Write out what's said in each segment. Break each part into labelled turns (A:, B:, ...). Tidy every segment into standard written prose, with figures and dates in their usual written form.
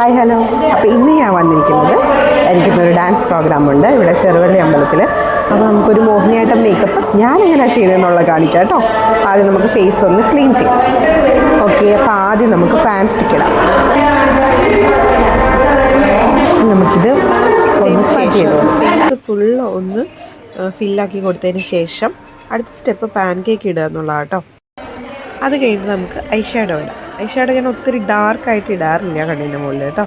A: Hi hello. അപ്പോൾ ഇന്ന് ഞാൻ വന്നിരിക്കുന്നത് എനിക്കിന്നൊരു ഡാൻസ് പ്രോഗ്രാമുണ്ട് ഇവിടെ ചെറുവള്ളി അമ്പലത്തിൽ. അപ്പോൾ നമുക്കൊരു മോഹിനിയാട്ടം മേക്കപ്പ് ഞാനെങ്ങനെയാണ് ചെയ്തതെന്നുള്ളത് കാണിക്കാം കേട്ടോ. ആദ്യം നമുക്ക് ഫേസ് ഒന്ന് ക്ലീൻ ചെയ്യാം. ഓക്കെ, അപ്പോൾ ആദ്യം നമുക്ക് പാൻ സ്റ്റിക്ക് ഇടാം. നമുക്കിത് ഒന്ന് സ്റ്റാർട്ട് ചെയ്തു ഫുള്ള് ഒന്ന് ഫില്ലാക്കി കൊടുത്തതിന് ശേഷം അടുത്ത സ്റ്റെപ്പ് പാൻ കേക്ക് ഇടുക എന്നുള്ളതാണ് കേട്ടോ. അത് കഴിഞ്ഞിട്ട് നമുക്ക് ഐ ഷാഡോ ഇടാം. ഐ ഷാഡോ ഞാൻ ഒത്തിരി ഡാർക്കായിട്ട് ഇടാറില്ല കണ്ണിൻ്റെ മുകളിൽ കേട്ടോ.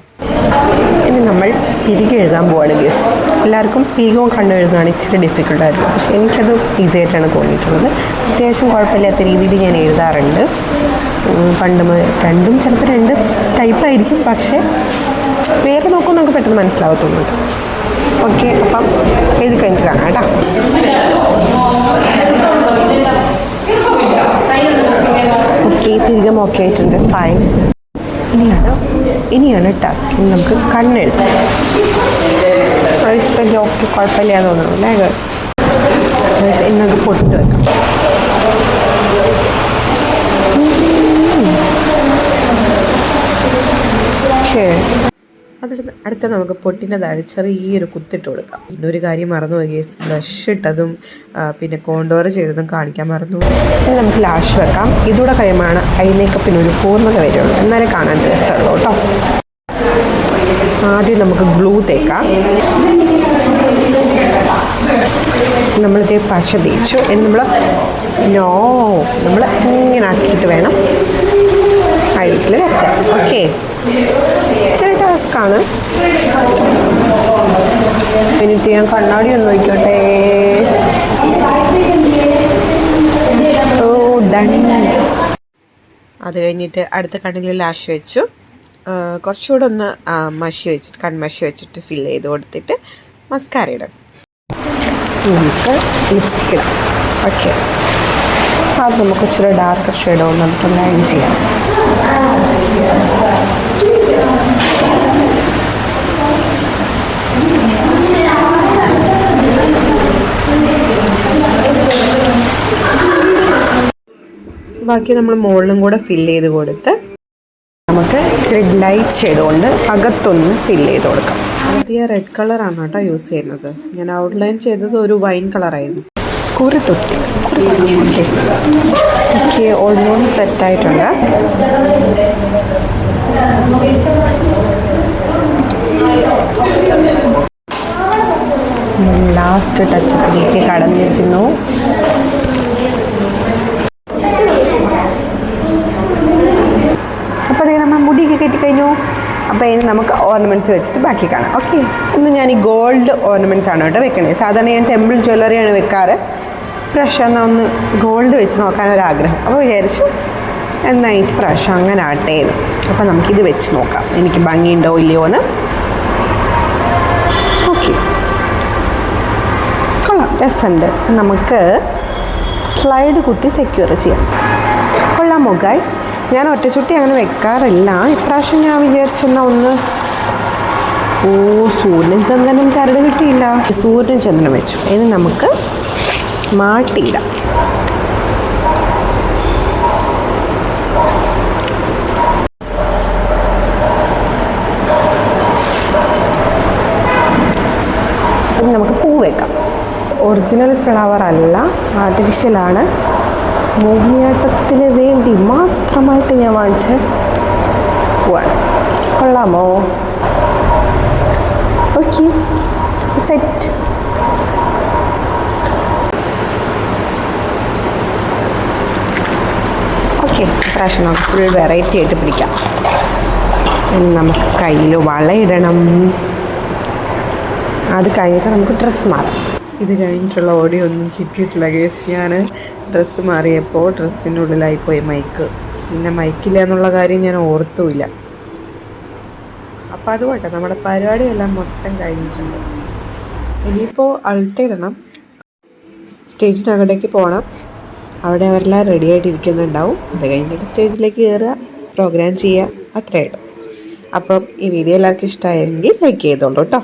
A: ഇനി നമ്മൾ പിരികെ എഴുതാൻ പോവാണ് ഗേസ്. എല്ലാവർക്കും പിരികവും കണ്ണ് എഴുതുന്നതാണ് ഇച്ചിരി ഡിഫിക്കൽട്ടായിരുന്നു, പക്ഷേ എനിക്കത് ഈസി ആയിട്ടാണ് തോന്നിയിട്ടുള്ളത്. അത്യാവശ്യം കുഴപ്പമില്ലാത്ത രീതിയിൽ ഞാൻ എഴുതാറുണ്ട്. പണ്ട് രണ്ടും ചിലപ്പോൾ രണ്ട് ടൈപ്പായിരിക്കും, പക്ഷേ വേറെ നോക്കുമ്പോൾ നമുക്ക് പെട്ടെന്ന് മനസ്സിലാവത്തൊന്നുണ്ട്. ഓക്കെ, അപ്പം എഴുതി കഴിഞ്ഞിട്ട് കാണാം കേട്ടോ. ഓക്കെ, പിരികം ഓക്കെ ആയിട്ടുണ്ട്, ഫൈൻ. ഇനിയാണ് ടാസ്ക്. ഇനി നമുക്ക് കണ്ണെഴുതാം. വലിയ ഓക്കെ കുഴപ്പമില്ല തോന്നുന്നു അല്ലേ ഗേൾസ്? ഇനി നമുക്ക് പൊട്ട് വെക്കാം. ഓക്കെ, അടുത്ത നമുക്ക് പൊട്ടിൻ്റെ താഴെ ചെറിയൊരു കുത്തിട്ട് കൊടുക്കാം. പിന്നെ ഒരു കാര്യം മറന്നു പോയി, ബ്ലഷ് ഇട്ടതും പിന്നെ കോണ്ടോർ ചെയ്തതും കാണിക്കാൻ മറന്നു. ഇനി നമുക്ക് ലാഷ് വെക്കാം. ഇതൂടെ കഴിയുമ്പോഴാണ് ഐ മേക്കപ്പിനൊരു പൂർണ്ണത വരുള്ളൂ, എന്നാലേ കാണാൻ രസമുള്ളൂ കേട്ടോ. ആദ്യം നമുക്ക് ഗ്ലൂ തേക്കാം. നമ്മളിതേ പശ തേച്ചു. ഇനി നമ്മൾ ഇങ്ങനെ ആക്കിയിട്ട് വേണം ഐസിൽ വെക്കാൻ. ഓക്കെ, ചെറിയ ടാസ്ക്കാണ്. എന്നിട്ട് ഞാൻ കണ്ണാടി ഒന്ന് നോക്കിക്കോട്ടെ. ഓ ഡൺ. അത് കഴിഞ്ഞിട്ട് അടുത്ത കണ്ണിൽ ലാഷ് വെച്ചു. കുറച്ചുകൂടെ ഒന്ന് കൺമഷി വെച്ചിട്ട് ഫില്ല് ചെയ്ത് കൊടുത്തിട്ട് മസ്കാര ഇടാം. നമുക്ക് ലിപ്സ്റ്റിക് ഇടാം. ഓക്കെ, അത് നമുക്ക് ഇച്ചിരി ഡാർക്ക് ഷെയ്ഡോ നമുക്ക് ലൈൻ ചെയ്യാം. ബാക്കി നമ്മൾ മുകളിലും കൂടെ ഫില്ല് ചെയ്ത് കൊടുത്ത് നമുക്ക് ഇച്ചിരി ലൈറ്റ് ഷെയ്ഡ് കൊണ്ട് അകത്തൊന്ന് ഫില്ല് ചെയ്ത് കൊടുക്കാം. ആദ്യം റെഡ് കളറാണ് കേട്ടോ യൂസ് ചെയ്യുന്നത്. ഞാൻ ഔട്ട്ലൈൻ ചെയ്തത് ഒരു വൈൻ കളറായിരുന്നു. കുറിത്തൊട്ടി ഓക്കെ, ഓൾമോസ്റ്റ് സെറ്റായിട്ടുണ്ട്. ലാസ്റ്റ് ടച്ചപ്പിലേക്ക് കടന്നിരിക്കുന്നു. അപ്പോൾ അതേ നമ്മൾ മുടിയൊക്കെ കെട്ടിക്കഴിഞ്ഞു. അപ്പോൾ ഇനി നമുക്ക് ഓർണമെൻറ്റ്സ് വെച്ചിട്ട് ബാക്കി കാണാം. ഓക്കെ, ഇന്ന് ഞാൻ ഈ ഗോൾഡ് ഓർണമെൻറ്റ്സ് ആണ് കേട്ടോ വെക്കണേ. സാധാരണ ഞാൻ ടെമ്പിൾ ജ്വല്ലറിയാണ് വെക്കാറ്. പ്രാവശ്യം ഒന്ന് ഗോൾഡ് വെച്ച് നോക്കാനൊരാഗ്രഹം. അപ്പോൾ വിചാരിച്ചു എന്നാൽ ഈ പ്രാവശ്യം അങ്ങനെ ആട്ടെ. അപ്പോൾ നമുക്കിത് വെച്ച് നോക്കാം, എനിക്ക് ഭംഗിയുണ്ടോ ഇല്ലയോ എന്ന്. ഓക്കെ, കൊള്ളാം, രസമുണ്ട്. നമുക്ക് സ്ലൈഡ് കുത്തി സെക്യൂർ ചെയ്യാം. കൊള്ളാമോ ഗൈസ്? ഞാൻ ഒറ്റച്ചുട്ടി അങ്ങനെ വെക്കാറില്ല. ഇപ്രാവശ്യം ഞാൻ വിചാരിച്ചെന്നാൽ ഒന്ന് സൂര്യനും ചന്ദനം ചരട് കിട്ടിയില്ല. സൂര്യനും ചന്ദനം വെച്ചു. ഇനി നമുക്ക് മാട്ടിയിടാം. ഇനി നമുക്ക് പൂ വെക്കാം. ഒറിജിനൽ ഫ്ലവർ അല്ല, ആർട്ടിഫിഷ്യലാണ്. മോഹിനിയാട്ടത്തിന് വേണ്ടി മാത്രമായിട്ട് ഞാൻ വാങ്ങിച്ച പൂവാണ്. കൊള്ളാമോ? Okay, set. ഓക്കെ, പ്രാവശ്യം നമുക്ക് ഫുൾ വെറൈറ്റി ആയിട്ട് പിടിക്കാം. നമുക്ക് കയ്യിൽ വളയിടണം. അത് കഴിഞ്ഞിട്ട് നമുക്ക് ഡ്രസ്സ് മാറാം. ഇത് കഴിഞ്ഞിട്ടുള്ള ഓഡിയോ ഒന്നും കിട്ടിയിട്ടില്ല കേസ്. ഞാൻ ഡ്രസ്സ് മാറിയപ്പോൾ ഡ്രസ്സിൻ്റെ ഉള്ളിലായിപ്പോയി മൈക്ക്. പിന്നെ മൈക്കില്ല എന്നുള്ള കാര്യം ഞാൻ ഓർത്തുമില്ല. അപ്പോൾ അതുകൊണ്ട് നമ്മുടെ പരിപാടിയെല്ലാം മൊത്തം കഴിഞ്ഞിട്ടുണ്ട്. ഇനിയിപ്പോൾ അൾട്ടിടണം, സ്റ്റേജിനകത്തേക്ക് പോകണം. അവിടെ അവരെല്ലാം റെഡി ആയിട്ടിരിക്കുന്നുണ്ടാവും. അത് കഴിഞ്ഞിട്ട് സ്റ്റേജിലേക്ക് കയറുക, പ്രോഗ്രാം ചെയ്യുക, അത്രയായിട്ടും. അപ്പം ഈ വീഡിയോ എല്ലാവർക്കും ഇഷ്ടമായെങ്കിൽ ലൈക്ക് ചെയ്തോളൂ കേട്ടോ.